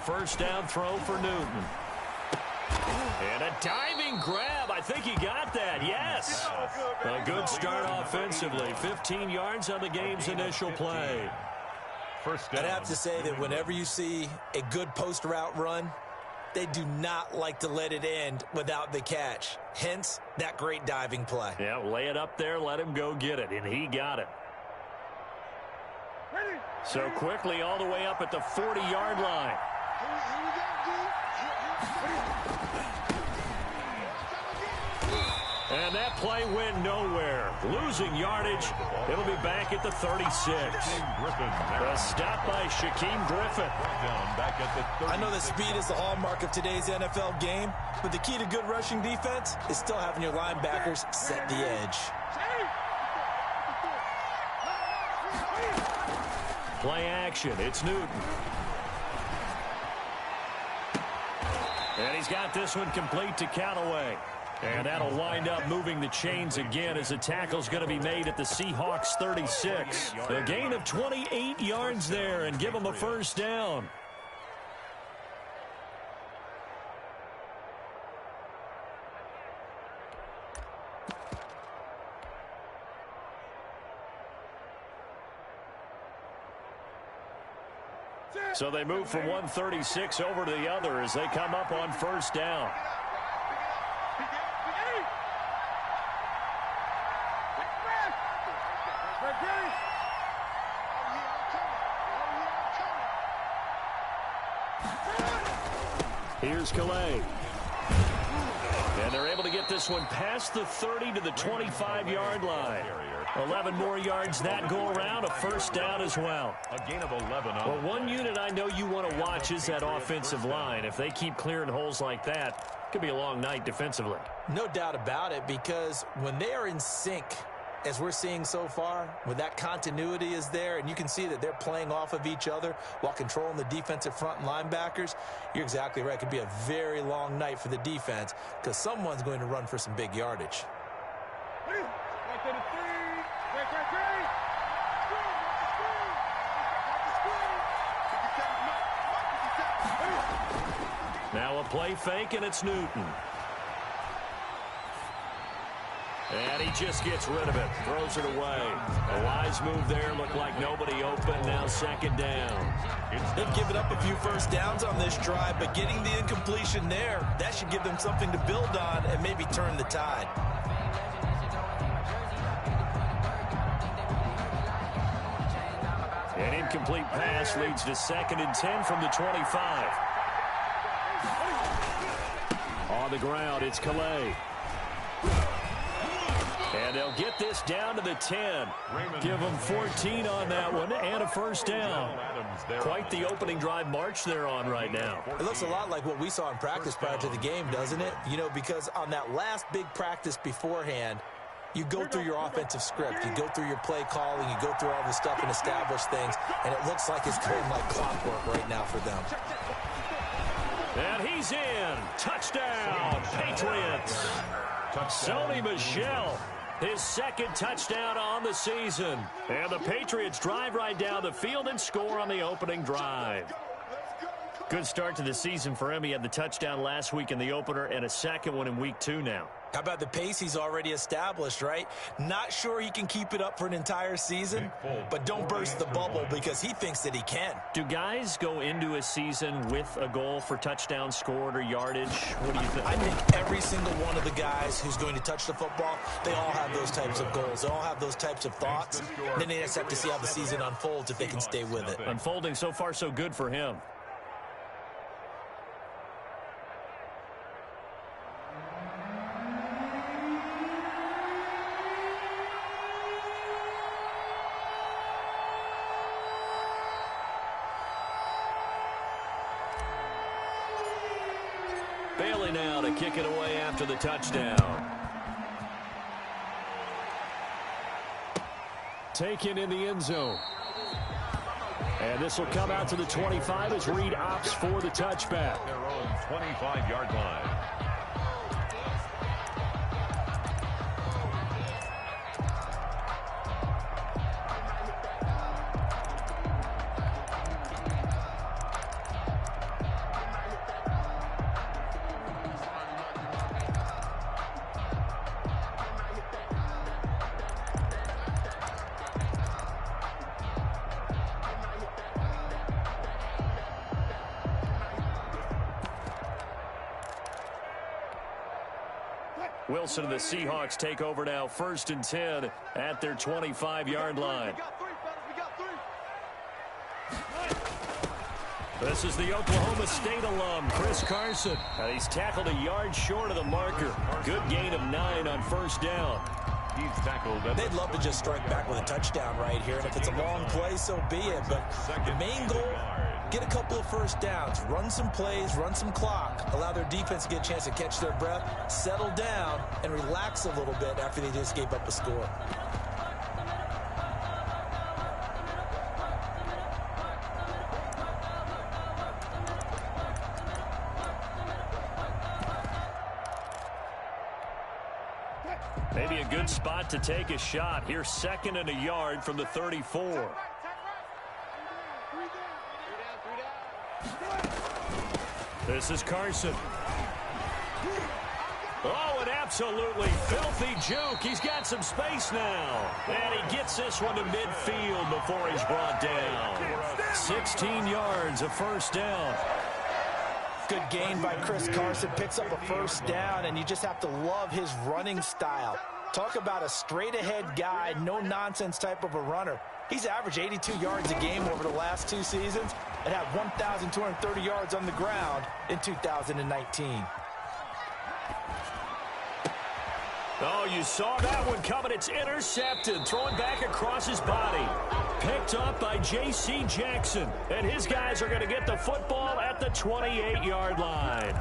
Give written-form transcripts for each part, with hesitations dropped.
first down throw for Newton. And a diving grab. I think he got that. Yes. A good start offensively. 15 yards on the game's initial play. First down. I'd have to say that whenever you see a good post route run, they do not like to let it end without the catch. Hence, that great diving play. Yeah, lay it up there, let him go get it, and he got it. So quickly all the way up at the 40-yard line. And that play went nowhere. Losing yardage. It'll be back at the 36. A stop by Shaquem Griffin. I know that speed is the hallmark of today's NFL game, but the key to good rushing defense is still having your linebackers set the edge. Play action. It's Newton. And he's got this one complete to Callaway. And that'll wind up moving the chains again as the tackle's going to be made at the Seahawks 36. A gain of 28 yards there and give them a first down. So they move from 136 over to the other as they come up on first down. Here's Calais. And they're able to get this one past the 30 to the 25-yard line. 11 more yards that go around, a first down as well. A gain of 11. Well, one unit I know you want to watch is that offensive line. If they keep clearing holes like that, it could be a long night defensively. No doubt about it, because when they are in sync, as we're seeing so far, when that continuity is there and you can see that they're playing off of each other while controlling the defensive front and linebackers, you're exactly right. It could be a very long night for the defense because someone's going to run for some big yardage. Now a play fake, and it's Newton. And he just gets rid of it, throws it away. A wise move there, looked like nobody open, now second down. They've given up a few first downs on this drive, but getting the incompletion there, that should give them something to build on and maybe turn the tide. An incomplete pass leads to 2nd and 10 from the 25. On the ground, it's Calais. And they'll get this down to the 10. Give them 14 on that one and a first down. Quite the opening drive march they're on right now. It looks a lot like what we saw in practice prior to the game, doesn't it? You know, because on that last big practice beforehand, you go through your offensive script. You go through your play calling. You go through all the stuff and establish things. And it looks like it's going like clockwork right now for them. And he's in. Touchdown, Patriots. Sony Michel, his 2nd touchdown on the season. And the Patriots drive right down the field and score on the opening drive. Good start to the season for him. He had the touchdown last week in the opener and a second one in week 2 now. How about the pace he's already established, right? Not sure he can keep it up for an entire season, but don't burst the bubble because he thinks that he can. Do guys go into a season with a goal for touchdown scored or yardage? What do you think? I think every single one of the guys who's going to touch the football, they all have those types of goals. They all have those types of thoughts. Then they just have to see how the season unfolds if they can stay with it. Unfolding so far so good for him. Bailey now to kick it away after the touchdown. Taken in the end zone. And this will come out to the 25 as Reed opts for the touchback. Their own 25-yard line. Wilson and the Seahawks take over now, 1st and 10 at their 25-yard line. This is the Oklahoma State alum, Chris Carson. And he's tackled a yard short of the marker. Good gain of 9 on 1st down. He's tackled. They'd love to just strike back with a touchdown right here, and if it's a long play, so be it. But the main goal, get a couple of 1st downs, run some plays, run some clock, allow their defense to get a chance to catch their breath, settle down, and relax a little bit after they just gave up a score. Maybe a good spot to take a shot. Here's 2nd and a yard from the 34. This is Carson. Oh, an absolutely filthy juke. He's got some space now. And he gets this one to midfield before he's brought down. 16 yards, a 1st down. Good gain by Chris Carson, picks up a 1st down, and you just have to love his running style. Talk about a straight-ahead guy, no-nonsense type of a runner. He's averaged 82 yards a game over the last 2 seasons and had 1,230 yards on the ground in 2019. Oh, you saw that one coming. It's intercepted, thrown back across his body. Picked up by J.C. Jackson. And his guys are going to get the football at the 28-yard line.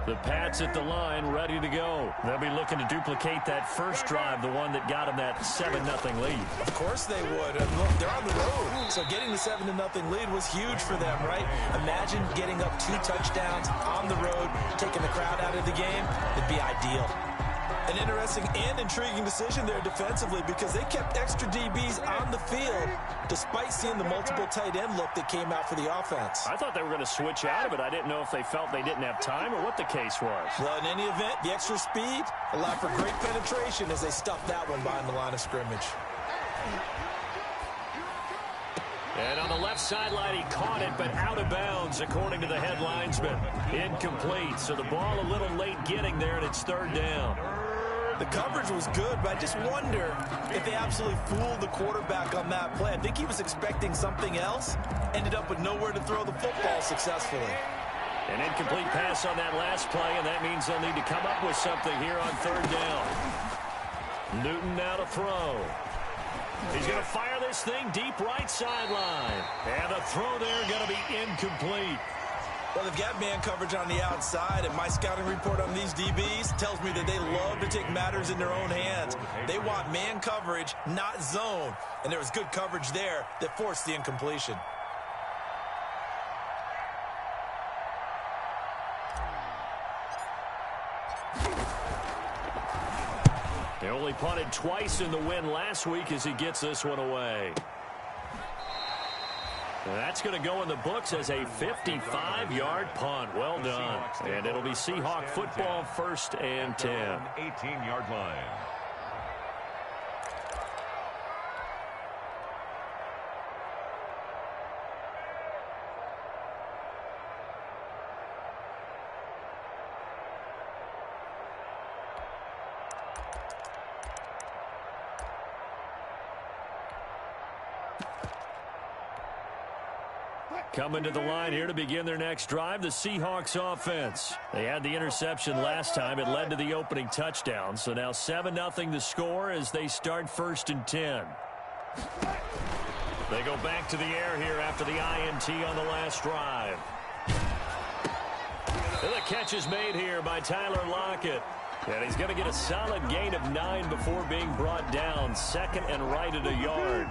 The Pats at the line, ready to go. They'll be looking to duplicate that first drive, the one that got them that 7-0 lead. Of course they would. And look, they're on the road, so getting the 7-0 lead was huge for them, right? Imagine getting up 2 touchdowns on the road, taking the crowd out of the game. It'd be ideal. An interesting and intriguing decision there defensively because they kept extra DBs on the field despite seeing the multiple tight end look that came out for the offense. I thought they were going to switch out of it. I didn't know if they felt they didn't have time or what the case was. Well, in any event, the extra speed allowed for great penetration as they stuffed that one behind the line of scrimmage. And on the left sideline, he caught it, but out of bounds, according to the head linesman. Incomplete, so the ball a little late getting there, and it's 3rd down. The coverage was good, but I just wonder if they absolutely fooled the quarterback on that play. I think he was expecting something else, ended up with nowhere to throw the football successfully. An incomplete pass on that last play, and that means they'll need to come up with something here on 3rd down. Newton now to throw. He's going to fire this thing deep right sideline. And the throw there going to be incomplete. Well, they've got man coverage on the outside, and my scouting report on these DBs tells me that they love to take matters in their own hands. They want man coverage, not zone. And there was good coverage there that forced the incompletion. They only punted twice in the win last week as he gets this one away. That's going to go in the books as a 55-yard punt. Well done. And it'll be Seahawk football, 1st and 10. 18-yard line. Coming to the line here to begin their next drive, the Seahawks offense. They had the interception last time. It led to the opening touchdown. So now 7-0 the score as they start 1st and 10. They go back to the air here after the INT on the last drive. And the catch is made here by Tyler Lockett. And he's going to get a solid gain of 9 before being brought down. 2nd and right at a yard.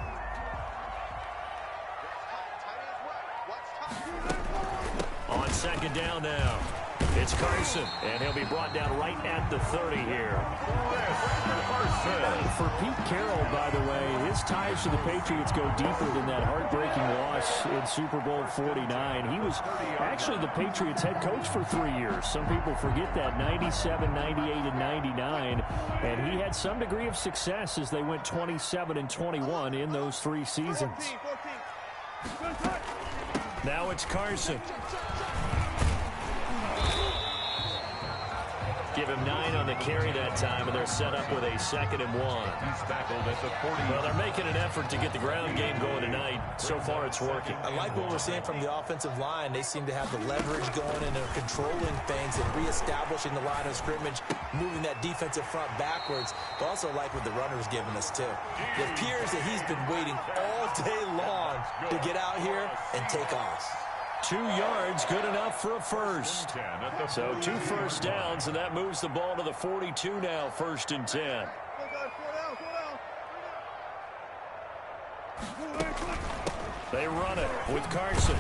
On 2nd down now, it's Carson, and he'll be brought down right at the 30 here. For Pete Carroll, by the way, his ties to the Patriots go deeper than that heartbreaking loss Patriots in Super Bowl 49. He was actually the Patriots head coach for 3 years. Some people forget that, 97, 98, and 99. And he had some degree of success as they went 27-21 in those 3 seasons. Now it's Carson. Give him 9 on the carry that time, and they're set up with a 2nd and 1. He's tackled at the 40. Well, they're making an effort to get the ground game going tonight. So far, it's working. I like what we're seeing from the offensive line. They seem to have the leverage going, and they're controlling things and reestablishing the line of scrimmage, moving that defensive front backwards. But also like what the runner's giving us, too. It appears that he's been waiting all day long to get out here and take off. 2 yards, good enough for a first. So 2 first downs, and that moves the ball to the 42 now, 1st and 10. They run it with Carson.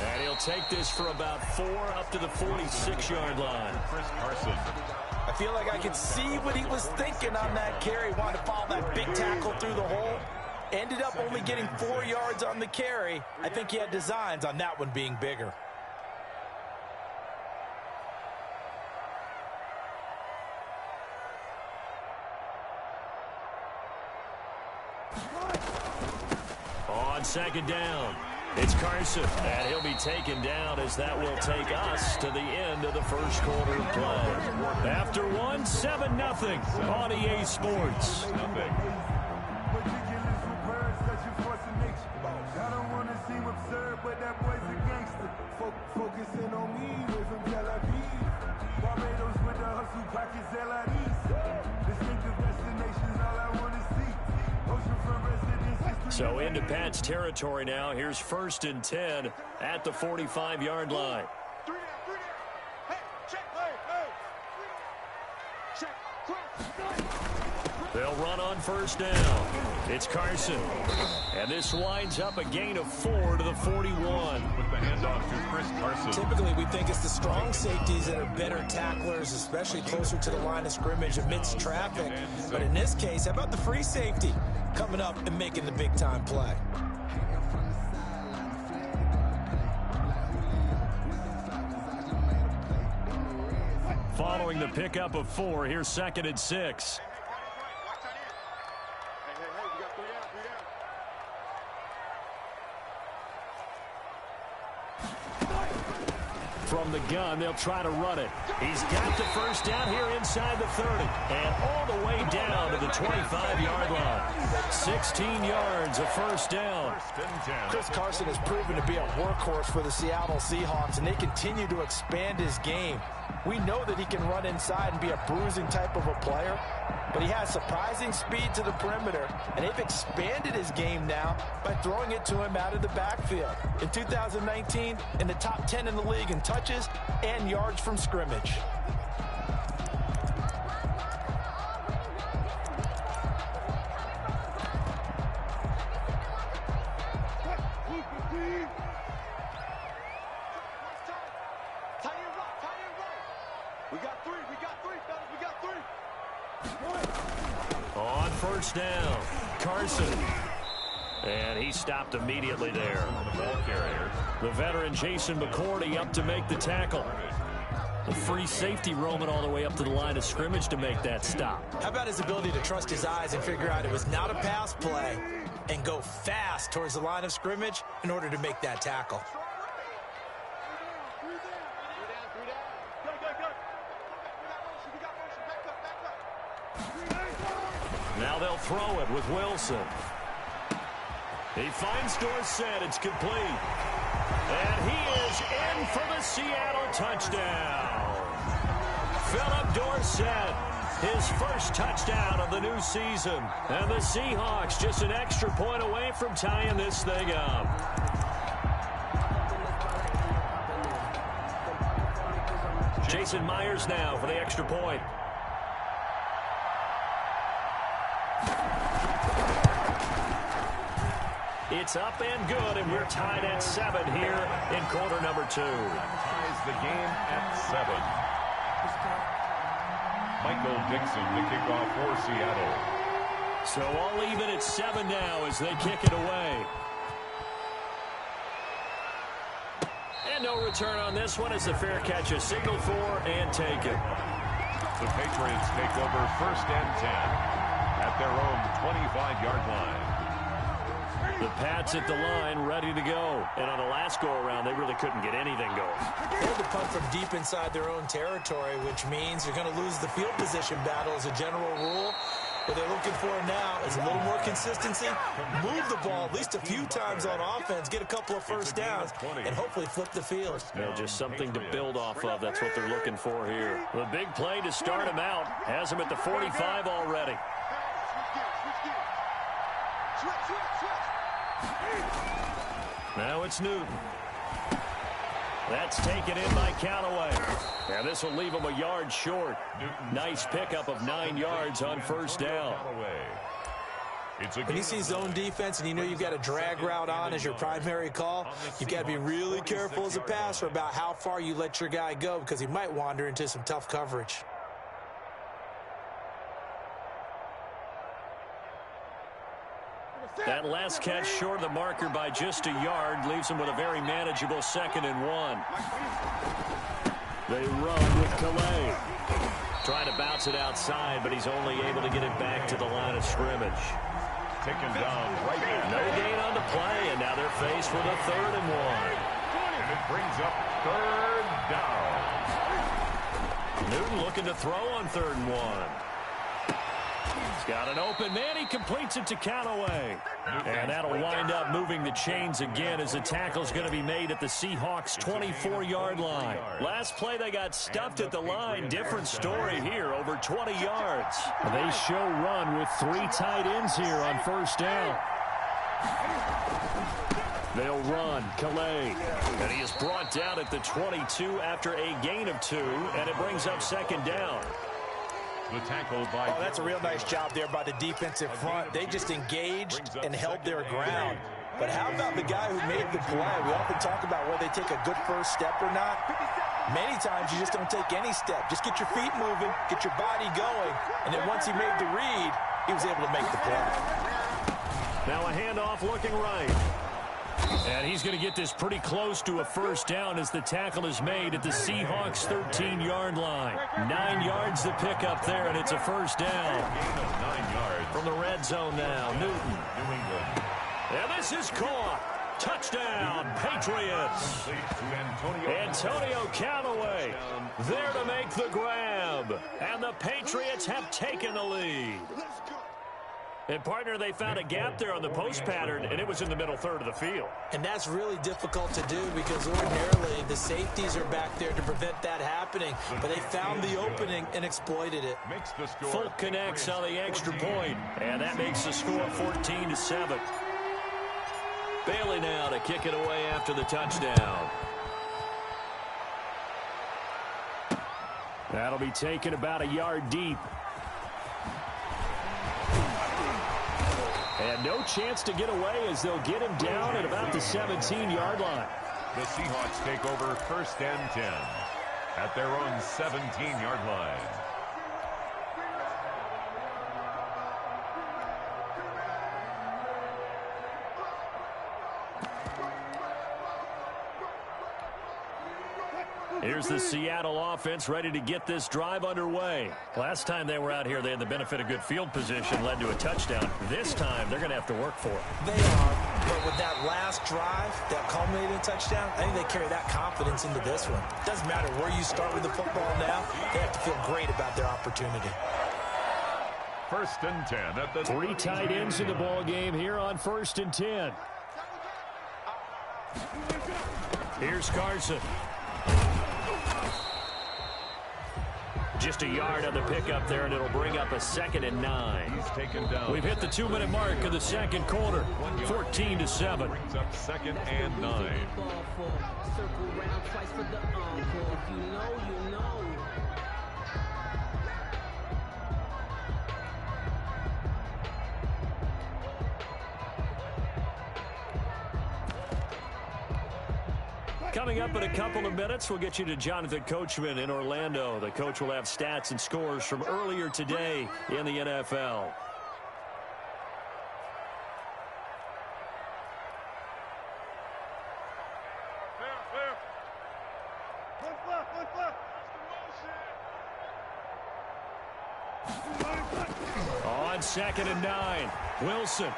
And he'll take this for about 4 up to the 46-yard line. Chris Carson. I feel like I could see what he was thinking on that carry. Wanted to follow that big tackle through the hole. Ended up only getting 4 yards on the carry. I think he had designs on that one being bigger. On 2nd down, it's Carson, and he'll be taken down as that will take us to the end of the 1st quarter of play. After 1, 7-0 on EA Sports. Focusing on me, we're from Tel Aviv. Barbados with the hustle, pockets LIDs. Distinctive destinations, all I want to see. Oceanfront residences. So into Pat's territory now. Here's 1st and 10 at the 45-yard line. They'll run on 1st down. It's Carson. And this winds up a gain of 4 to the 41. With the handoff to Chris Carson. Typically, we think it's the strong safeties that are better tacklers, especially closer to the line of scrimmage amidst traffic. But in this case, how about the free safety coming up and making the big-time play? Following the pickup of 4, here's 2nd and 6. From the gun, they'll try to run it. He's got the 1st down here inside the 30. And all the way down to the 25-yard line. 16 yards, a 1st down. Chris Carson has proven to be a workhorse for the Seattle Seahawks, and they continue to expand his game. We know that he can run inside and be a bruising type of a player, but he has surprising speed to the perimeter, and they've expanded his game now by throwing it to him out of the backfield. In 2019, in the top 10 in the league in touches and yards from scrimmage. On 1st down, Carson. And he stopped immediately there. The ball carrier. The veteran Jason McCourty up to make the tackle. The free safety roaming all the way up to the line of scrimmage to make that stop. How about his ability to trust his eyes and figure out it was not a pass play and go fast towards the line of scrimmage in order to make that tackle? Now they'll throw it with Wilson. He finds Dorsett. It's complete. And he is in for the Seattle touchdown. Philip Dorsett, his 1st touchdown of the new season. And the Seahawks just an extra point away from tying this thing up. Jason Myers now for the extra point. It's up and good, and we're tied at 7 here in quarter number 2. Ties the game at 7. Michael Dixon, the kickoff for Seattle. So all even at 7 now as they kick it away. return on this one as the fair catch is signaled for and taken. The Patriots take over 1st and 10 at their own 25-yard line. The Pats at the line, ready to go. And on the last go-around, they really couldn't get anything going. They had to punt from deep inside their own territory, which means you're going to lose the field position battle as a general rule. What they're looking for now is a little more consistency, move the ball at least a few times on offense, get a couple of first downs, and hopefully flip the field. Just something to build off of. That's what they're looking for here. The big play to start him out has him at the 45 already. Now it's Newton. That's taken in by Callaway. Now this will leave him a yard short. Nice pickup of 9 yards on first down. When you see zone defense and you know you've got a drag route on as your primary call, you've got to be really careful as a passer about how far you let your guy go because he might wander into some tough coverage. That last catch short of the marker by just a yard leaves him with a very manageable 2nd and 1. They run with Calais. Trying to bounce it outside, but he's only able to get it back to the line of scrimmage. Taken down right there. No gain on the play, and now they're faced with a 3rd and 1. And it brings up 3rd down. Newton looking to throw on 3rd and 1. He's got an open man. He completes it to Callaway. And that'll wind up moving the chains again as the tackle's going to be made at the Seahawks' 24-yard line. Last play, they got stuffed at the line. Different story here, over 20 yards. They show run with 3 tight ends here on first down. They'll run. Calais. And he is brought down at the 22 after a gain of 2, and it brings up 2nd down. The tackle by that's a real nice job there by the defensive front. They just engaged and held their ground. But how about the guy who made the play? We often talk about whether they take a good first step or not. Many times you just don't take any step. Just get your feet moving, get your body going, and then once he made the read, he was able to make the play. Now a handoff looking right. And he's going to get this pretty close to a first down as the tackle is made at the Seahawks' 13-yard line. 9 yards to pick up there, and it's a first down. gain of 9 yards. From the red zone now, Newton. New England. And this is caught. Touchdown, Patriots. Antonio Callaway there to make the grab. And the Patriots have taken the lead. And, partner, they found a gap there on the post pattern, and it was in the middle third of the field. And that's really difficult to do because ordinarily the safeties are back there to prevent that happening. But they found the opening and exploited it. Folk connects on the extra point, and that makes the score 14-7. Bailey now to kick it away after the touchdown. That'll be taken about a yard deep. And no chance to get away as they'll get him down at about the 17-yard line. The Seahawks take over 1st and 10 at their own 17-yard line. Here's the Seattle offense ready to get this drive underway. Last time they were out here, they had the benefit of good field position, led to a touchdown. This time, they're going to have to work for it. They are, but with that last drive, that culminating touchdown, I think they carry that confidence into this one. It doesn't matter where you start with the football now. They have to feel great about their opportunity. 1st and 10 at the 3 tight ends in the ball game here on 1st and 10. Here's Carson. Just a yard on the pickup there, and it'll bring up a 2nd and 9. He's taken down. We've hit the 2-minute mark of the second quarter, 14-7. Brings up 2nd and 9. Coming up in a couple of minutes, we'll get you to Jonathan Coachman in Orlando. The coach will have stats and scores from earlier today in the NFL. On 2nd and 9, Wilson.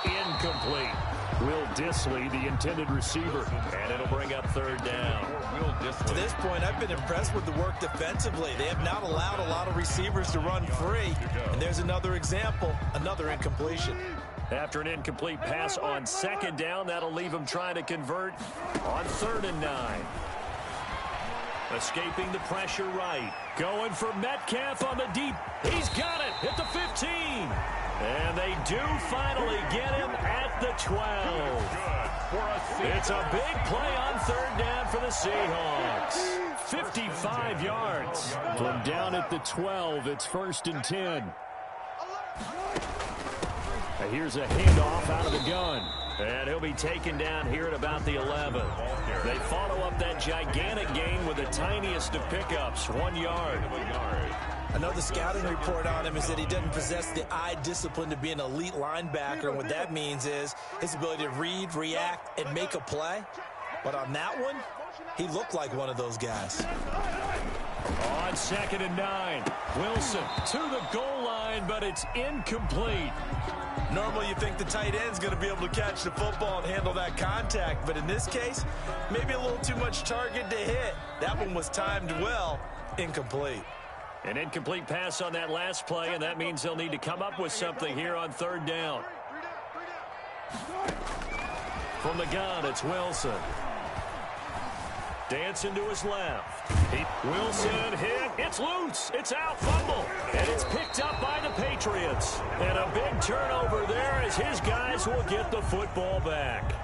Incomplete. Will Dissly, the intended receiver, and it'll bring up 3rd down. To this point, I've been impressed with the work defensively. They have not allowed a lot of receivers to run free. And there's another example, another incompletion. After an incomplete pass on 2nd down, that'll leave him trying to convert on 3rd and 9. Escaping the pressure right. Going for Metcalf on the deep. He's got it at the 15. And they do finally get him at the 12. It's a big play on 3rd down for the Seahawks. 55 yards. From down at the 12, it's 1st and 10. Here's a handoff out of the gun. And he'll be taken down here at about the 11. They follow up that gigantic gain with the tiniest of pickups, 1 yard. Another scouting report on him is that he doesn't possess the eye discipline to be an elite linebacker. And what that means is his ability to read, react, and make a play. But on that one, he looked like one of those guys. On 2nd and 9, Wilson to the goal line, but it's incomplete. Normally you think the tight end's going to be able to catch the football and handle that contact. But in this case, maybe a little too much target to hit. That one was timed well. Incomplete. An incomplete pass on that last play, and that means they'll need to come up with something here on 3rd down. From the gun, it's Wilson. Dancing to his left. Wilson hit. It's loose. It's out. Fumble. And it's picked up by the Patriots. And a big turnover there as his guys will get the football back.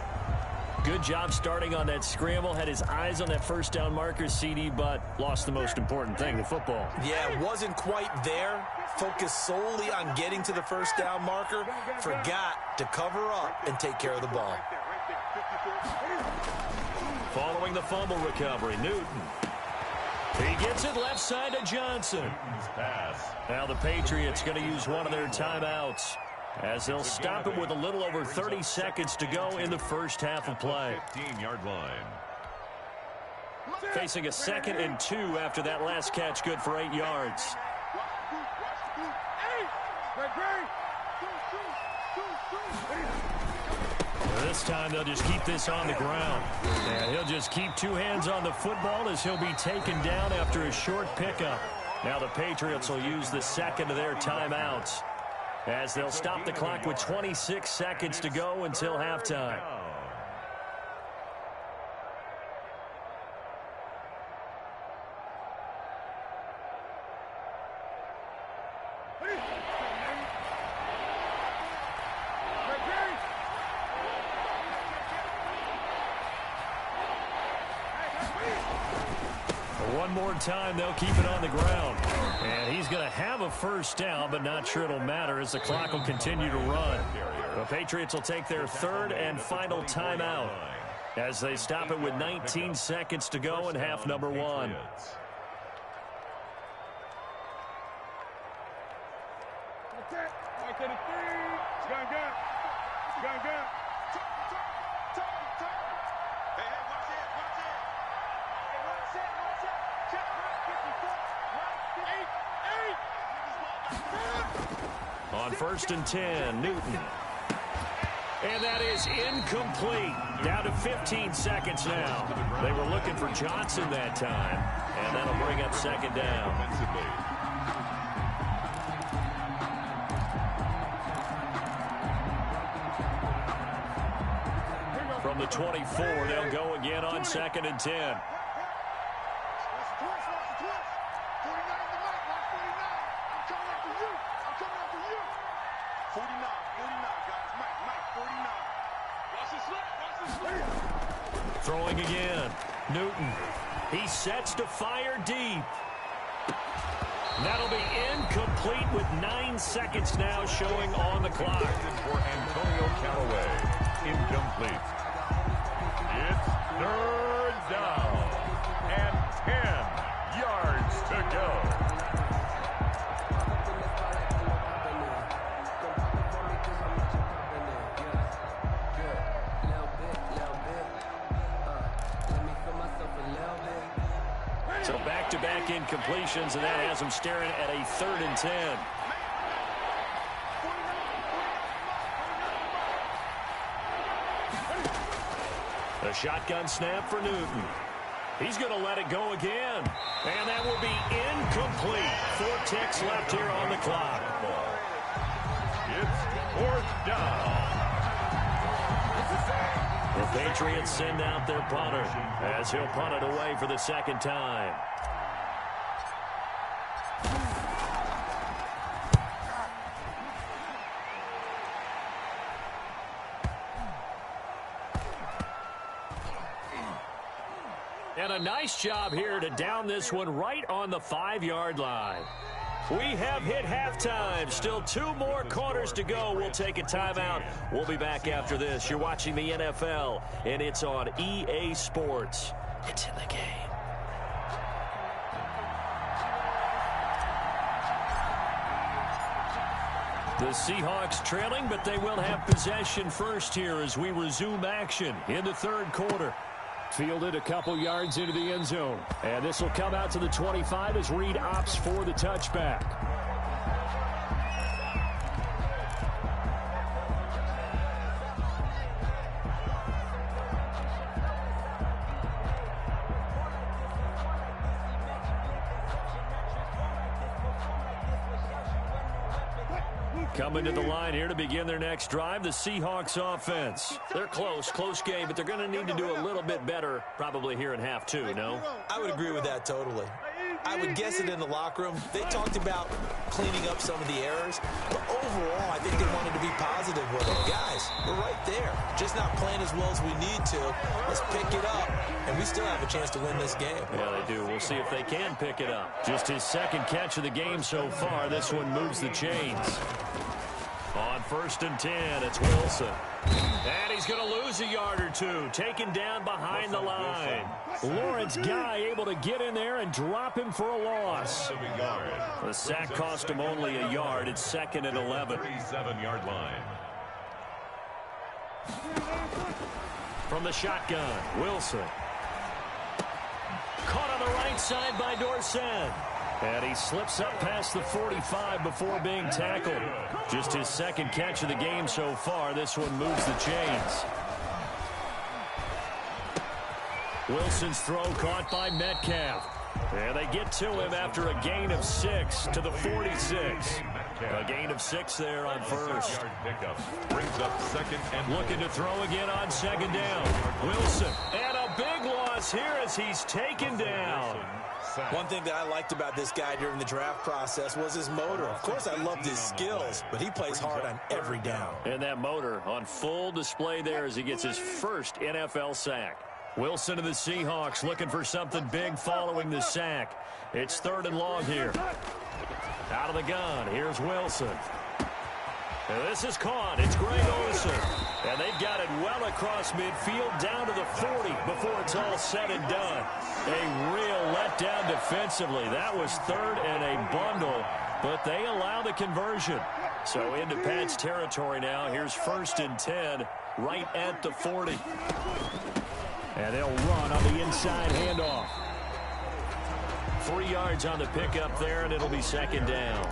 Good job starting on that scramble. Had his eyes on that 1st down marker, CD, but lost the most important thing, the football. Yeah, it wasn't quite there. Focused solely on getting to the 1st down marker. Forgot to cover up and take care of the ball. Following the fumble recovery, Newton. He gets it left side to Johnson. Now the Patriots going to use one of their timeouts as they'll stop it with a little over 30 seconds to go in the 1st half of play. 15-yard line. Facing a 2nd and 2 after that last catch, good for 8 yards. This time they'll just keep this on the ground. And he'll just keep 2 hands on the football as he'll be taken down after a short pickup. Now the Patriots will use the 2nd of their timeouts as they'll stop the clock with 26 seconds to go until halftime. One more time, they'll keep it on the ground. And he's going to have a 1st down, but not sure it'll matter as the clock will continue to run. The Patriots will take their 3rd and final timeout as they stop it with 19 seconds to go in half number 1. On 1st and 10, Newton. And that is incomplete. Down to 15 seconds now. They were looking for Johnson that time. And that'll bring up 2nd down. From the 24, they'll go again on 2nd and 10. Throwing again. Newton. He sets to fire deep. That'll be incomplete with 9 seconds now showing on the clock. For Antonio Callaway. Incomplete. It's 3rd down and 10 yards to go. back-to-back incompletions, and that has them staring at a 3rd and 10. A shotgun snap for Newton. He's going to let it go again. And that will be incomplete. 4 ticks left here on the clock. It's 4th down. The Patriots send out their punter as he'll punt it away for the 2nd time. And a nice job here to down this one right on the 5-yard line. We have hit halftime. Still 2 more quarters to go. We'll take a timeout. We'll be back after this. You're watching the NFL, and it's on EA Sports. It's in the game. The Seahawks trailing, but they will have possession first here as we resume action in the 3rd quarter. Fielded a couple yards into the end zone. And this will come out to the 25 as Reed opts for the touchback. Coming to the line here to begin their next drive, the Seahawks offense. They're close game, but they're going to need to do a little bit better probably here in half 2, no? I would agree with that totally. I would guess it in the locker room. They talked about cleaning up some of the errors, but overall, I think they wanted to be positive with it. Guys, we're right there. Just not playing as well as we need to. Let's pick it up, and we still have a chance to win this game. Yeah, they do. We'll see if they can pick it up. Just his 2nd catch of the game so far. This one moves the chains. On 1st and 10, it's Wilson. And he's going to lose a yard or 2, taken down behind the line. Lawrence Guy able to get in there and drop him for a loss. The sack cost him only a yard. It's 2nd and 11. 37-yard line. From the shotgun, Wilson. Caught on the right side by Dorsett. And he slips up past the 45 before being tackled. Just his 2nd catch of the game so far. This one moves the chains. Wilson's throw caught by Metcalf. And they get to him after a gain of 6 to the 46. A gain of 6 there on 1st. Brings up 2nd and looking to throw again on 2nd down. Wilson. And a big loss here as he's taken down. One thing that I liked about this guy during the draft process was his motor. Of course, I loved his skills, but he plays hard on every down. And that motor on full display there as he gets his 1st NFL sack. Wilson and the Seahawks looking for something big following the sack. It's 3rd and long here. Out of the gun, here's Wilson. And this is caught. It's Greg Olsen. And they've got it well across midfield down to the 40 before it's all said and done. A real letdown defensively. That was 3rd and a bundle, but they allow the conversion. So into Pat's territory now. Here's 1st and 10 right at the 40. And they'll run on the inside handoff. 3 yards on the pickup there, and it'll be 2nd down.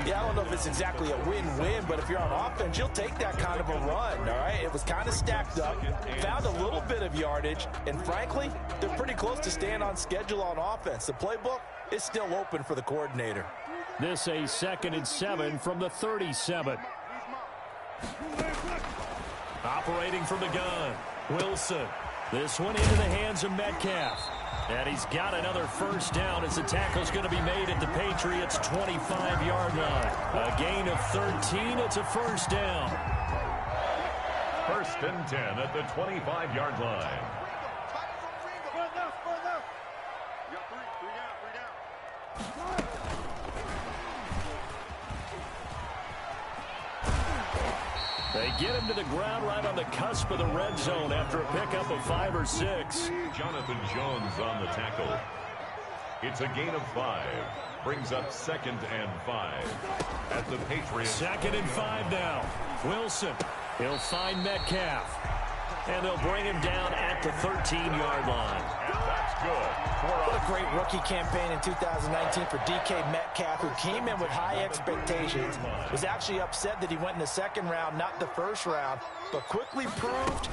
Yeah, I don't know if it's exactly a win-win, but if you're on offense, you'll take that kind of a run, all right? It was kind of stacked up, found a little bit of yardage, and frankly, they're pretty close to staying on schedule on offense. The playbook is still open for the coordinator. This a 2nd and 7 from the 37. Operating from the gun, Wilson. This one into the hands of Metcalf. And he's got another 1st down as the tackle's going to be made at the Patriots' 25-yard line. A gain of 13. It's a 1st down. 1st and 10 at the 25-yard line. They get him to the ground right on the cusp of the red zone after a pickup of 5 or 6. Jonathan Jones on the tackle. It's a gain of 5. Brings up 2nd and 5 at the Patriots. 2nd and 5 now. Wilson. He'll find Metcalf. And they'll bring him down at the 13-yard line. And that's good. What a great rookie campaign in 2019 for DK Metcalf, who came in with high expectations, was actually upset that he went in the second round, not the first round, but quickly proved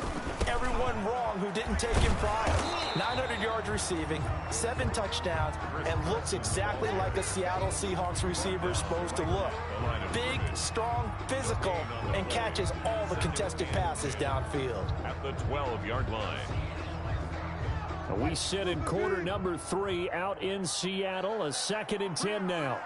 everyone wrong who didn't take him prior. 900 yards receiving, 7 touchdowns, and looks exactly like a Seattle Seahawks receiver is supposed to look. Big, strong, physical, and catches all the contested passes downfield. At the 12-yard line. We sit in quarter number 3 out in Seattle. A 2nd and 10 now.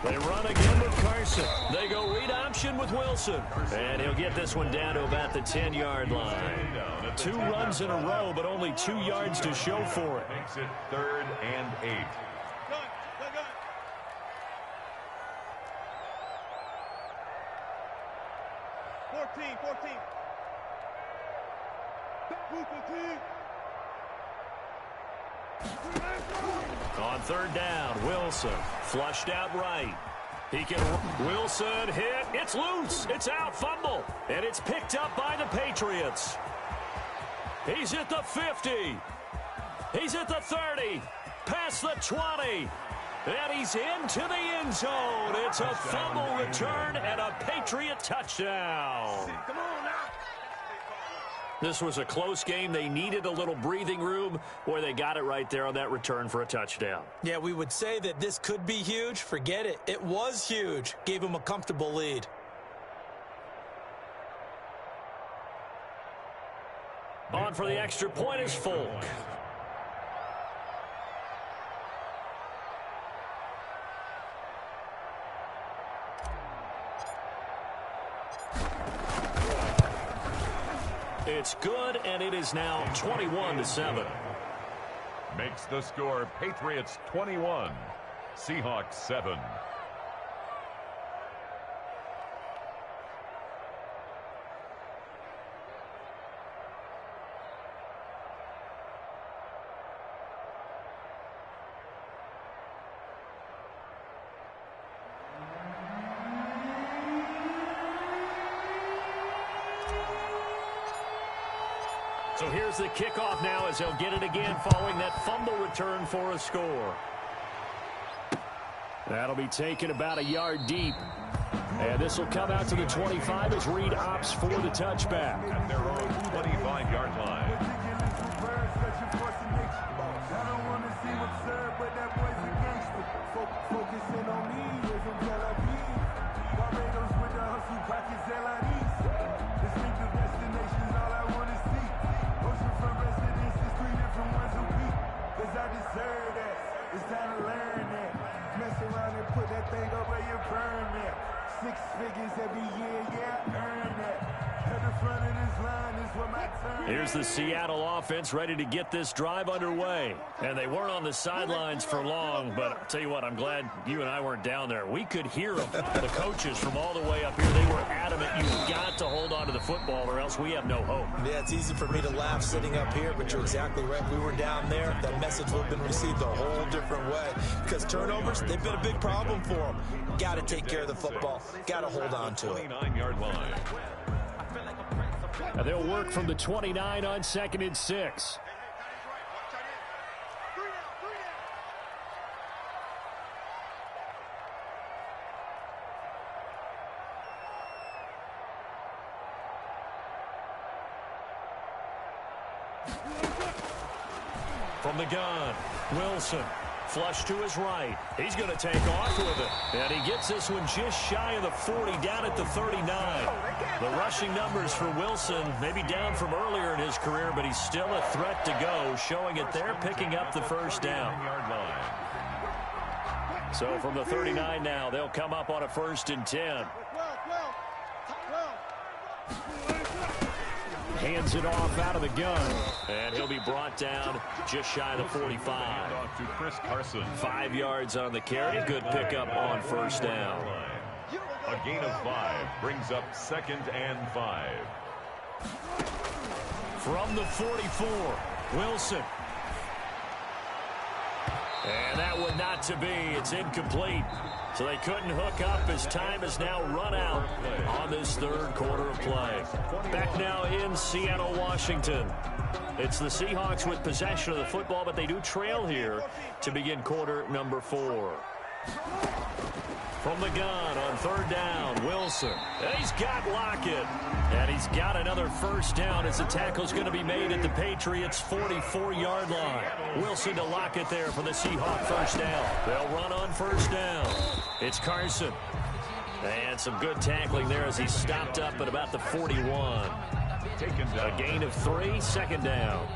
They run again with Carson. They go read option with Wilson. And he'll get this one down to about the 10-yard line. 2 runs in a row, but only 2 yards to show for it. Makes it 3rd and 8. On 3rd down, Wilson flushed out right. Wilson hit. It's loose. It's out. Fumble. And it's picked up by the Patriots. He's at the 50. He's at the 30. Past the 20. And he's into the end zone. It's a fumble return and a Patriot touchdown. Come on now. This was a close game. They needed a little breathing room, where they got it right there on that return for a touchdown. Yeah, we would say that this could be huge. Forget it. It was huge. Gave him a comfortable lead. On for the extra point is Folk. It's good, and it is now 21-7. Makes the score Patriots 21, Seahawks 7. So here's the kickoff now as they'll get it again following that fumble return for a score. That'll be taken about a yard deep. And this will come out to the 25 as Reed opts for the touchback. At their own 25-yard line. Focusing on me, Barbados with the hustle, pockets distinctive destinations, all I want to see. Oceanfront residences, 3 different ones a week. Cause I deserve that. It's time to learn that. Mess around and put that thing up where you burn that. 6 figures every year, yeah, earn that. At the front of this line is where my turn. Here's the Seattle offense ready to get this drive underway. And they weren't on the sidelines for long, but I'll tell you what, I'm glad you and I weren't down there. We could hear them, the coaches from all the way up here. They were adamant, you've got to hold on to the football or else we have no hope. Yeah, it's easy for me to laugh sitting up here, but you're exactly right. We were down there. That message would have been received a whole different way. Because turnovers, they've been a big problem for them. Got to take care of the football. Got to hold on to it. 29-yard line. And they'll work from the 29 on 2nd and 6. From the gun, Wilson. Flush to his right. He's going to take off with it. And he gets this one just shy of the 40, down at the 39. The rushing numbers for Wilson, maybe down from earlier in his career, but he's still a threat to go, showing it there, picking up the first down. So from the 39 now, they'll come up on a 1st and 10. Hands it off out of the gun. And he'll be brought down just shy of the 45. Off to Chris Carson. 5 yards on the carry. Good pickup on 1st down. A gain of 5 brings up 2nd and 5. From the 44, Wilson. And that one not to be. It's incomplete. So they couldn't hook up as time has now run out on this 3rd quarter of play. Back now in Seattle, Washington. It's the Seahawks with possession of the football, but they do trail here to begin quarter number 4. From the gun on third down, Wilson. He's got Lockett. And he's got another first down as the tackle's going to be made at the Patriots' 44-yard line. Wilson to Lockett there for the Seahawk first down. They'll run on first down. It's Carson. And some good tackling there as he stopped up at about the 41. A gain of 3, second down.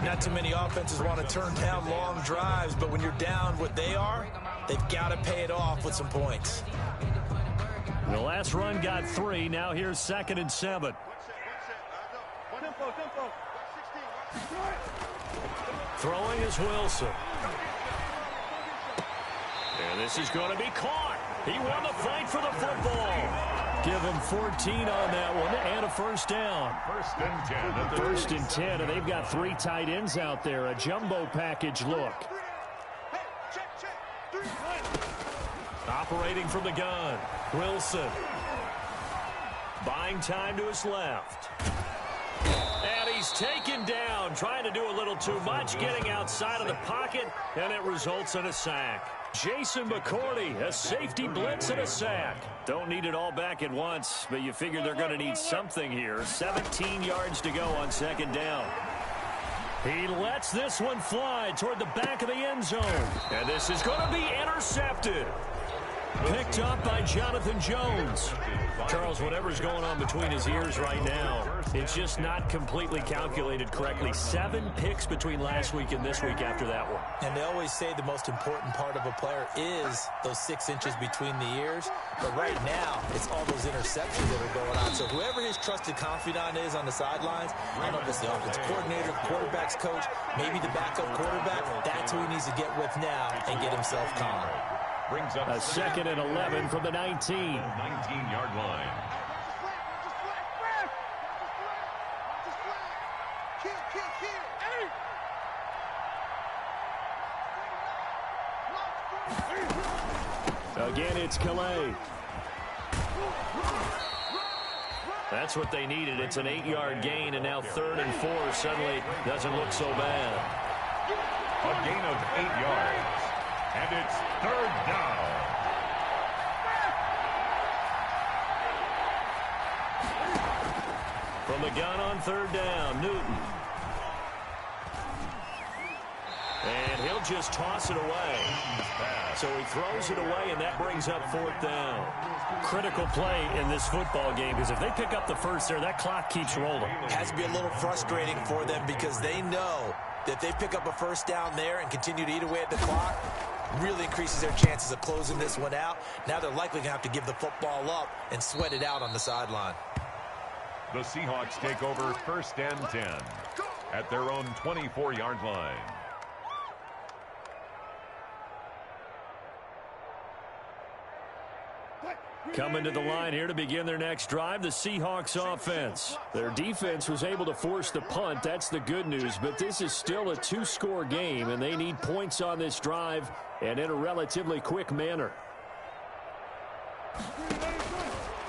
Not too many offenses want to turn down long drives, but when you're down what they are, they've got to pay it off with some points. The last run got 3. Now here's 2nd and 7. Throwing is Wilson. And this is going to be caught. He won the fight for the football. Give him 14 on that one and a first down. First and 10, and they've got 3 tight ends out there. A jumbo package look. Operating from the gun, Wilson. Buying time to his left. And he's taken down, trying to do a little too much, getting outside of the pocket, and it results in a sack. Jason McCourty, a safety blitz and a sack. Don't need it all back at once, but you figure they're going to need something here. 17 yards to go on second down. He lets this one fly toward the back of the end zone. And this is going to be intercepted. Picked up by Jonathan Jones. Charles, whatever's going on between his ears right now, it's just not completely calculated correctly. 7 picks between last week and this week after that one. And they always say the most important part of a player is those 6 inches between the ears. But right now, it's all those interceptions that are going on. So whoever his trusted confidant is on the sidelines, I don't know if it's the offensive coordinator, quarterback's coach, maybe the backup quarterback, that's who he needs to get with now and get himself calm. Brings up a 2nd and 11 from the 19. 19-yard line. Again, it's Calais. That's what they needed. It's an 8-yard gain, and now 3rd and 4 suddenly doesn't look so bad. A gain of 8 yards. And it's 3rd down. From the gun on 3rd down, Newton. And he'll just toss it away. So he throws it away, and that brings up 4th down. Critical play in this football game, because if they pick up the first there, that clock keeps rolling. It has to be a little frustrating for them because they know that if they pick up a first down there and continue to eat away at the clock, really increases their chances of closing this one out. Now they're likely going to have to give the football up and sweat it out on the sideline. The Seahawks take over 1st and 10 at their own 24-yard line. Coming to the line here to begin their next drive, the Seahawks offense. Their defense was able to force the punt. That's the good news, but this is still a 2-score game, and they need points on this drive and in a relatively quick manner.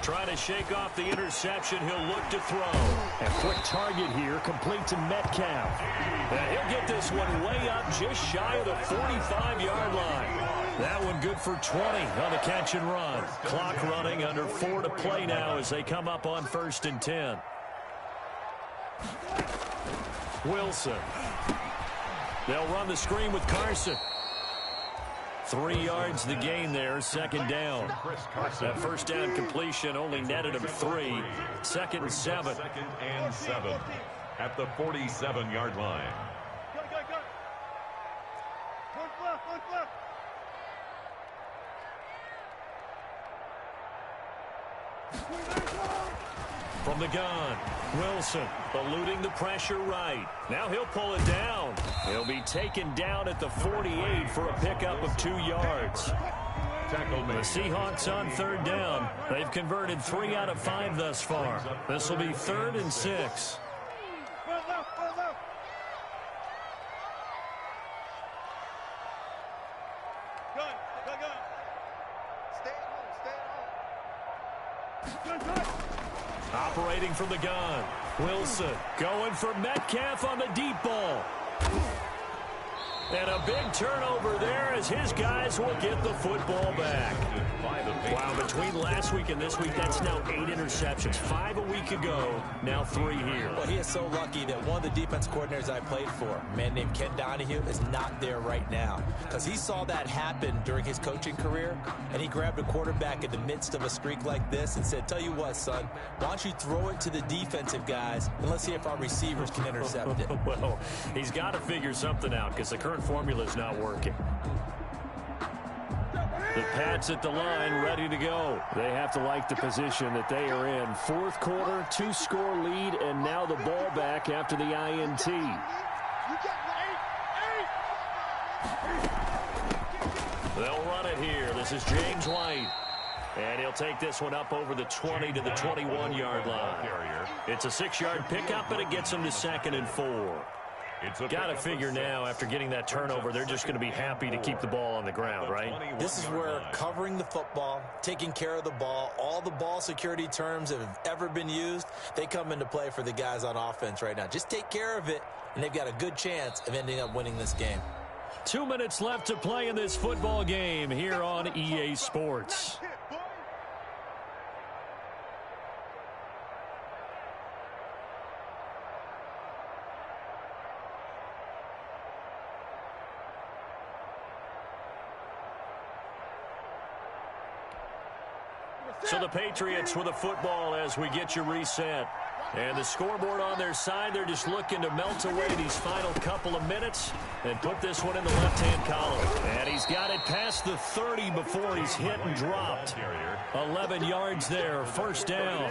Trying to shake off the interception. He'll look to throw. A quick target here, complete to Metcalf. And he'll get this one way up just shy of the 45-yard line. That one good for 20 on the catch and run. Clock running, under 4 to play now as they come up on 1st and 10. Wilson. They'll run the screen with Carson. 3 yards the gain there, 2nd down. That first down completion only netted him 3. 2nd and 7. 2nd and 7 at the 47-yard line. From the gun, Wilson eluding the pressure right. Now he'll pull it down. He'll be taken down at the 48 for a pickup of 2 yards. The Seahawks on 3rd down. They've converted 3 out of 5 thus far. This will be 3rd and 6. Operating from the gun, Wilson going for Metcalf on the deep ball. And a big turnover there as his guys will get the football back. Wow, between last week and this week, that's now 8 interceptions. 5 a week ago, now 3 here. Well, he is so lucky that one of the defense coordinators I played for, a man named Ken Donahue, is not there right now. Because he saw that happen during his coaching career, and he grabbed a quarterback in the midst of a streak like this and said, tell you what, son, why don't you throw it to the defensive guys, and let's see if our receivers can intercept it. Well, he's got to figure something out because the current formula is not working. The Pats at the line, ready to go. They have to like the position that they are in. Fourth quarter, 2-score lead, and now the ball back after the INT. They'll run it here. This is James White. And he'll take this one up over the 20 to the 21-yard line. It's a 6-yard pickup, and it gets him to 2nd and 4. Got to figure now, after getting that turnover, they're just going to be happy to keep the ball on the ground, right? This is where covering the football, taking care of the ball, all the ball security terms that have ever been used, they come into play for the guys on offense right now. Just take care of it, and they've got a good chance of ending up winning this game. 2 minutes left to play in this football game here on EA Sports. So the Patriots with a football as we get you reset. And the scoreboard on their side, they're just looking to melt away these final couple of minutes and put this one in the left-hand column. And he's got it past the 30 before he's hit and dropped. 11 yards there, first down.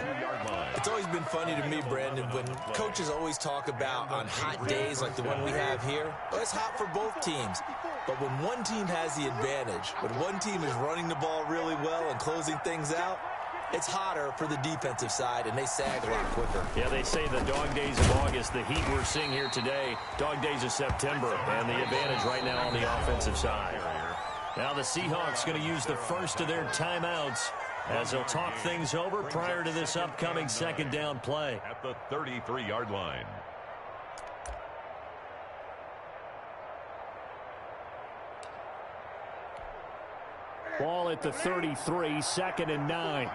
It's always been funny to me, Brandon, when coaches always talk about on hot days like the one we have here. Well, it's hot for both teams. But when one team has the advantage, when one team is running the ball really well and closing things out, it's hotter for the defensive side, and they sag a lot quicker. Yeah, they say the dog days of August, the heat we're seeing here today, dog days of September, and the advantage right now on the offensive side. Now the Seahawks going to use the first of their timeouts as they'll talk things over prior to this upcoming second down play. At the 33-yard line. Ball at the 33, 2nd and 9.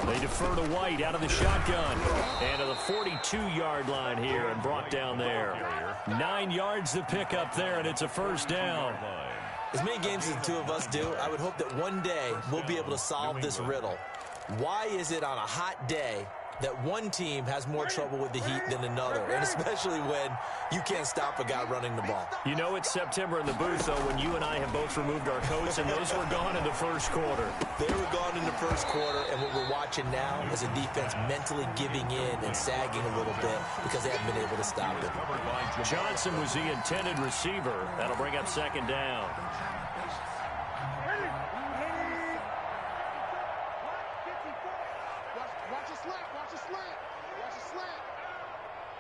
They defer to White out of the shotgun. And to the 42-yard line here and brought down there. 9 yards to pick up there, and it's a first down. As many games as the two of us do, I would hope that one day we'll be able to solve this riddle. Why is it on a hot day that one team has more trouble with the heat than another, and especially when you can't stop a guy running the ball? You know it's September in the booth, though, when you and I have both removed our coats, and those were gone in the first quarter. They were gone in the first quarter, and what we're watching now is a defense mentally giving in and sagging a little bit because they haven't been able to stop it. Johnson was the intended receiver. That'll bring up second down.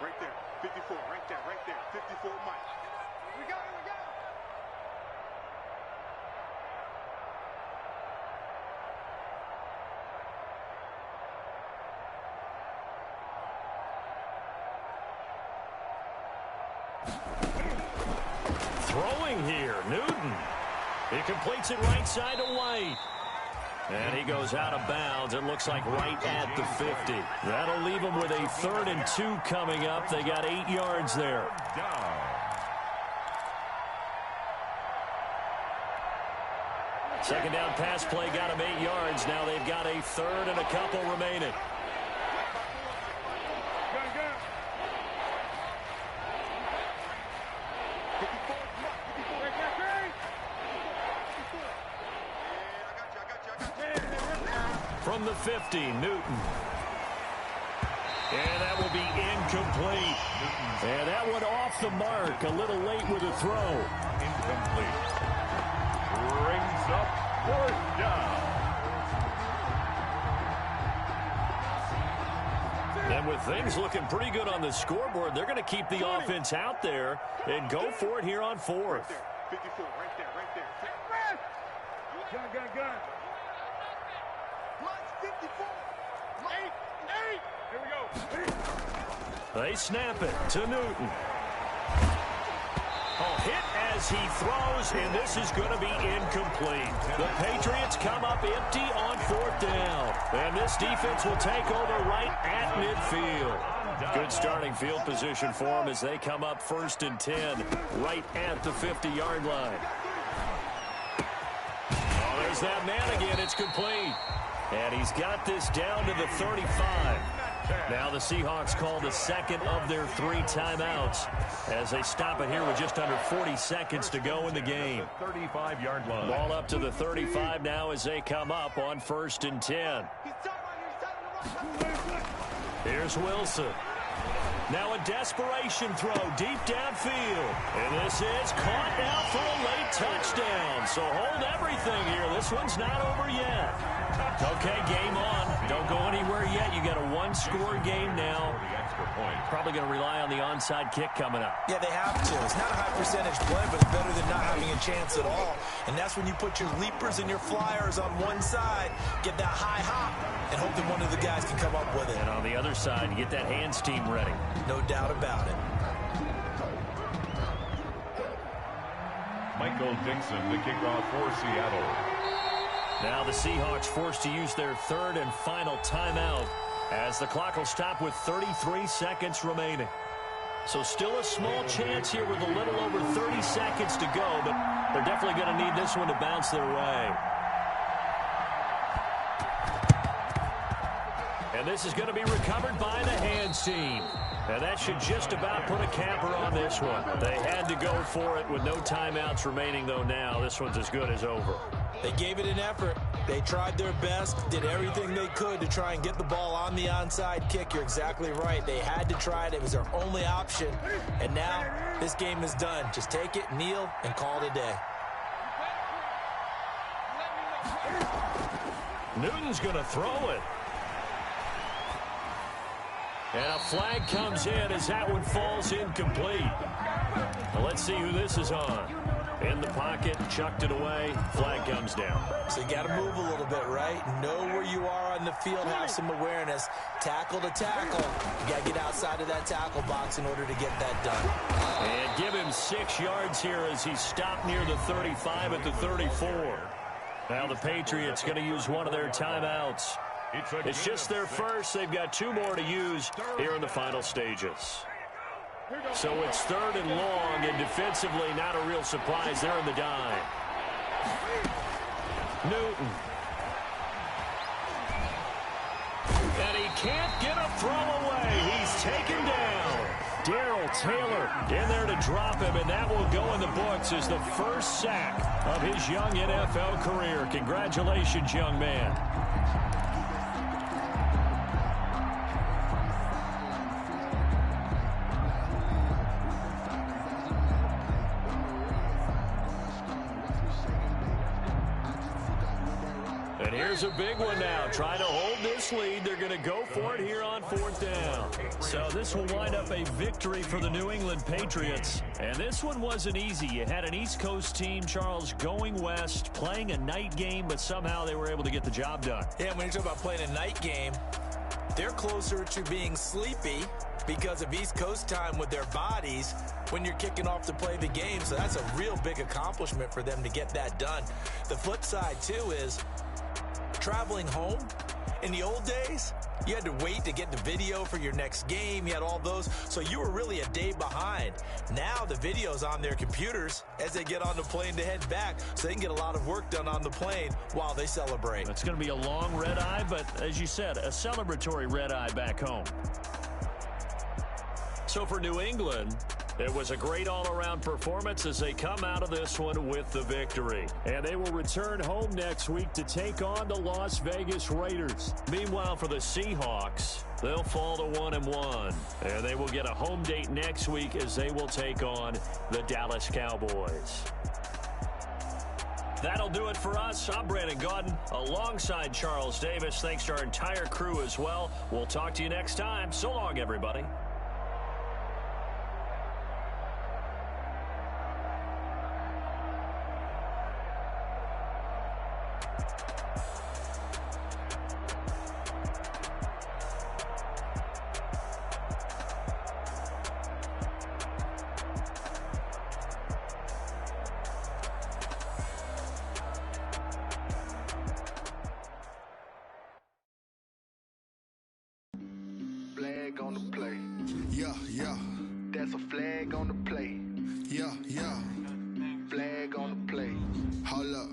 Right there, 54, right there, 54 Mike. We got it. Throwing here, Newton. He completes it right side to White. And he goes out of bounds. It looks like right at the 50. That'll leave him with a 3rd and 2 coming up. They got 8 yards there. Second down pass play got him 8 yards. Now they've got a 3rd and a couple remaining. From the 50, Newton. And that will be incomplete. And that one off the mark. A little late with a throw. Incomplete. Brings up 4th down. And with things looking pretty good on the scoreboard, they're going to keep the offense out there and go for it here on 4th. 54, right there. Gun. Plus 54. 8. Here we go. They snap it to Newton. Oh, hit as he throws, and this is going to be incomplete. The Patriots come up empty on 4th down, and this defense will take over right at midfield. Good starting field position for them as they come up 1st and 10, right at the 50-yard line. Oh, there's that man again. It's complete. And he's got this down to the 35. Now the Seahawks call the second of their 3 timeouts as they stop it here with just under 40 seconds to go in the game. 35-yard line. Ball up to the 35 now as they come up on 1st and 10. Here's Wilson. Now a desperation throw deep downfield. And this is caught now for a late touchdown. So hold everything here. This one's not over yet. Okay, game on. Don't go anywhere yet. You got a 1-score game now. Probably going to rely on the onside kick coming up. Yeah, they have to. It's not a high percentage play, but it's better than not having a chance at all. And that's when you put your leapers and your flyers on one side, get that high hop, and hope that one of the guys can come up with it. And on the other side, you get that hands team ready. No doubt about it. Michael Dixon, the kickoff for Seattle. Now the Seahawks forced to use their 3rd and final timeout as the clock will stop with 33 seconds remaining. So still a small chance here with a little over 30 seconds to go, but they're definitely going to need this one to bounce their way. And this is going to be recovered by the hands team. And that should just about put a capper on this one. They had to go for it with no timeouts remaining, though now this one's as good as over. They gave it an effort. They tried their best, did everything they could to try and get the ball on the onside kick. You're exactly right. They had to try it. It was their only option. And now this game is done. Just take it, kneel, and call it a day. Newton's going to throw it. And a flag comes in as that one falls incomplete. Well, let's see who this is on. In the pocket, chucked it away, flag comes down. So you got to move a little bit, right? Know where you are on the field, have some awareness. Tackle to tackle. You got to get outside of that tackle box in order to get that done. And give him 6 yards here as he stopped near the 35 at the 34. Now the Patriots going to use one of their timeouts. It's just their first. They've got 2 more to use here in the final stages. So it's 3rd and long, and defensively not a real surprise. They're in the dime. Newton. And he can't get a throw away. He's taken down. Darrell Taylor in there to drop him, and that will go in the books as the first sack of his young NFL career. Congratulations, young man. And here's a big one now. Trying to hold this lead. They're going to go for it here on 4th down. So this will wind up a victory for the New England Patriots. And this one wasn't easy. You had an East Coast team, Charles, going west, playing a night game, but somehow they were able to get the job done. Yeah, when you're talking about playing a night game, they're closer to being sleepy because of East Coast time with their bodies when you're kicking off to play the game. So that's a real big accomplishment for them to get that done. The flip side, too, is traveling home. In the old days, you had to wait to get the video for your next game. You had all those. So you were really a day behind. Now the video's on their computers as they get on the plane to head back, so they can get a lot of work done on the plane while they celebrate. It's going to be a long red eye, but as you said, a celebratory red eye back home. So for New England, it was a great all-around performance as they come out of this one with the victory. And they will return home next week to take on the Las Vegas Raiders. Meanwhile, for the Seahawks, they'll fall to 1-1. And they will get a home date next week as they will take on the Dallas Cowboys. That'll do it for us. I'm Brandon Gaudin alongside Charles Davis. Thanks to our entire crew as well. We'll talk to you next time. So long, everybody. Flag on the play. Yeah, yeah. That's a flag on the play. Yeah, yeah. Flag on the play. Hold up.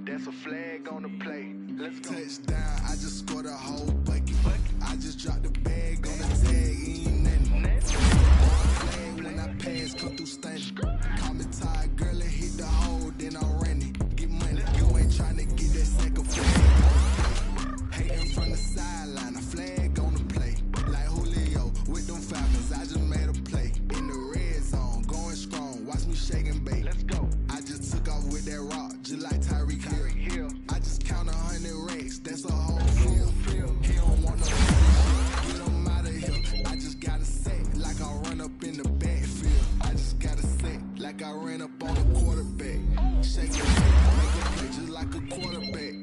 That's a flag on the play. Let's go. Touchdown, I just scored a whole bucket. I just dropped the bag on the tag, ain't nothing. Flag when I pass, come through stunning. Call me tired, girl, and hit the hole, then I'm running. Get money, you ain't tryna get that second flag. Hating from the sideline, a flag on the play. Like Julio with them Falcons, I just made a play. In the red zone, going strong, watch me shake and bake. Let's go. I just took off with that rock, just like Tyreek Hill. I just count 100 racks, that's a whole field. He don't want no shit, get him out of here. I just gotta say, like I run up in the backfield. I just gotta say, like I ran up on a quarterback. Shake it, make a play just like a quarterback.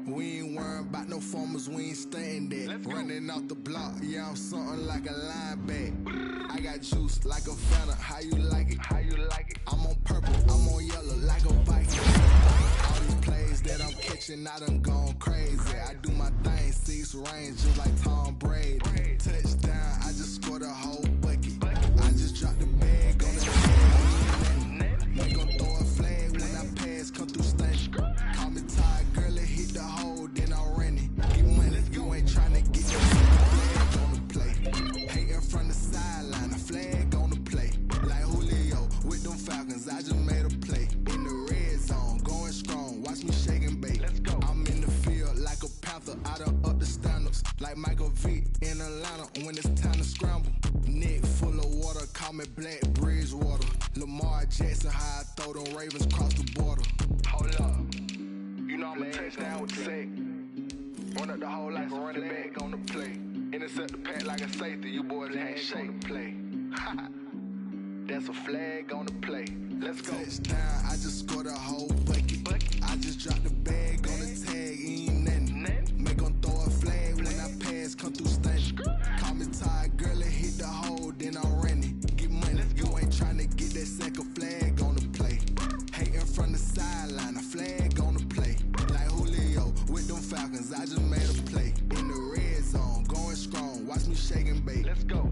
We ain't worrying about no formers, we ain't staying there. Running off the block, yeah, I'm something like a linebacker. I got juice like a Fanta, how you like it? How you like it? I'm on purple, I'm on yellow like a Viking. All these plays that I'm catching, I done gone crazy. I do my thing, 6 range just like Tom Brady. Touchdown, I just scored a whole bucket. I just dropped the bag on the tag. They gon' throw a flag when I pass, come through stunning. Call me tired, girl, and hit the hole, then I'm running. Get money, you ain't tryna get that flag on the play. Hating from the sideline, a flag on the play. Like Julio with them Falcons, I just made a play. In the red zone, going strong, watch me shake and bake. Let's go. I'm in the field like a Panther, I done up the standards. Like Michael Vick in Atlanta when it's time to scramble. Neck full of water, call me Black Bridgewater. Lamar Jackson, how I throw them Ravens cross the border. Hold up. You know I'm a touchdown with the sack. Run up the hole like a running back on the play. Intercept the pack like a safety. You boys ain't shake the play. That's a flag on the play. Let's go. Touchdown, I just scored a whole bucket. I just dropped the bag on the tag, ain't nothing. Make 'em throw a flag when I pass, come through stunning. Call me tired, girl, and hit the hole, then I'm running. Get money, you ain't tryna get that second flag on the play. Hating from the sideline, a flag on the play. Like Julio with them Falcons, I just made a play. In the red zone, going strong, watch me shake and bake. Let's go.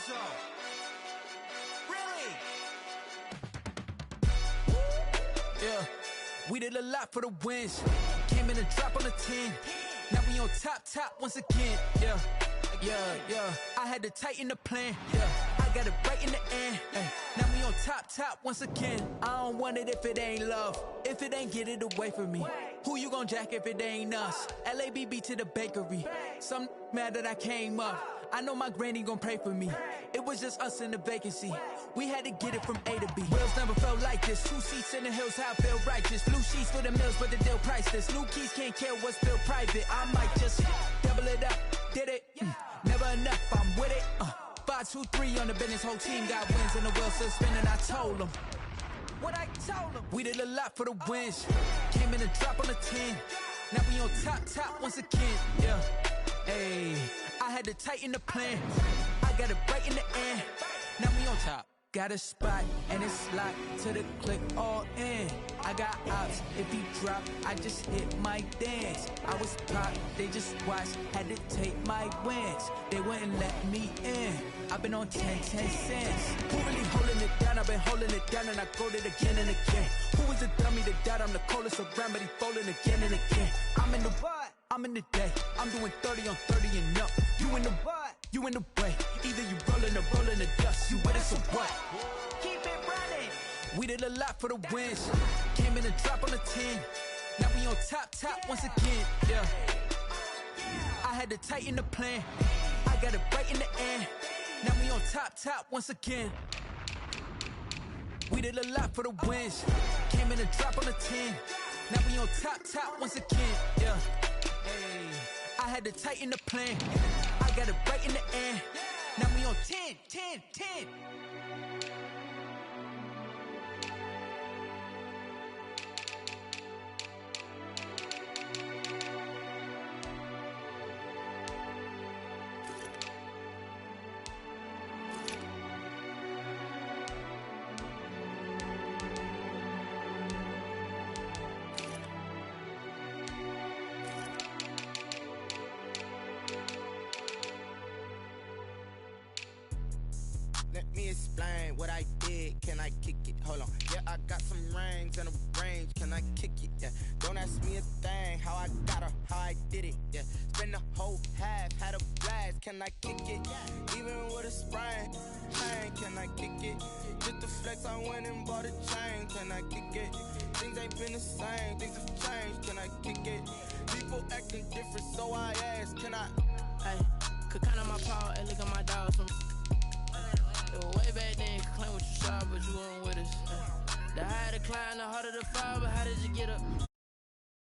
Bozo. Really? Yeah, we did a lot for the wins. Came in and drop on the 10. Now we on top once again. Yeah. I had to tighten the plan. Yeah, I got it right in the end. Now we on top once again. I don't want it if it ain't love. If it ain't, get it away from me. Who you gon' jack if it ain't us? LABB to the bakery. Some mad that I came up. I know my granny gon' pray for me. It was just us in the vacancy. We had to get it from A to B. Wheels never felt like this. 2 seats in the hills, how I feel righteous. Blue sheets for the mills, but the deal priceless. New keys can't care what's still private. I might just double it up. Did it? Never enough, I'm with it. 5, 2, 3 on the business. Whole team got wins and the wheels still spinning. I told them what I told them. We did a lot for the wins. Came in and drop on the 10. Now we on top once again. Yeah. Hey, I had to tighten the plan. I got it right in the end. Now we on top. Got a spot and it's locked to the click all in. I got ops, if he drop, I just hit my dance. I was pop, they just watched, had to take my wins. They wouldn't let me in. I've been on 10 cents. Who really holding it down? I've been holding it down and I go it again and again. Who was the dummy that died? I'm the coldest around, but he folding again and again. I'm in the what? I'm in the day. I'm doing 30 on 30 and up. You in the what? You in the way. Either you rolling or rolling the dust. You with it, so what? Keep it running. We did a lot for the wins. Came in and drop on the 10. Now we on top once again. Yeah. I had to tighten the plan. I got it right in the end. Now we on top once again. We did a lot for the wins. Came in and drop on the 10. Now we on top once again. Yeah. Hey, I had to tighten the plan. I got it right in the end. Now we on 10. Let me explain what I did. Can I kick it? Hold on. Yeah, I got some rings and a range. Can I kick it? Yeah. Don't ask me a thing. How I got her, how I did it. Yeah. Spend the whole half, had a blast. Can I kick it? Even with a sprain. Hey, can I kick it? Just the flex, I went and bought a chain. Can I kick it? Things ain't been the same. Things have changed. Can I kick it? People acting different, so I ask. Can I? Hey, could count on my power and look at my dogs from. It was way back then, could claim what you saw, but you weren't with us. The higher the climb, the harder the fall, but how did you get up?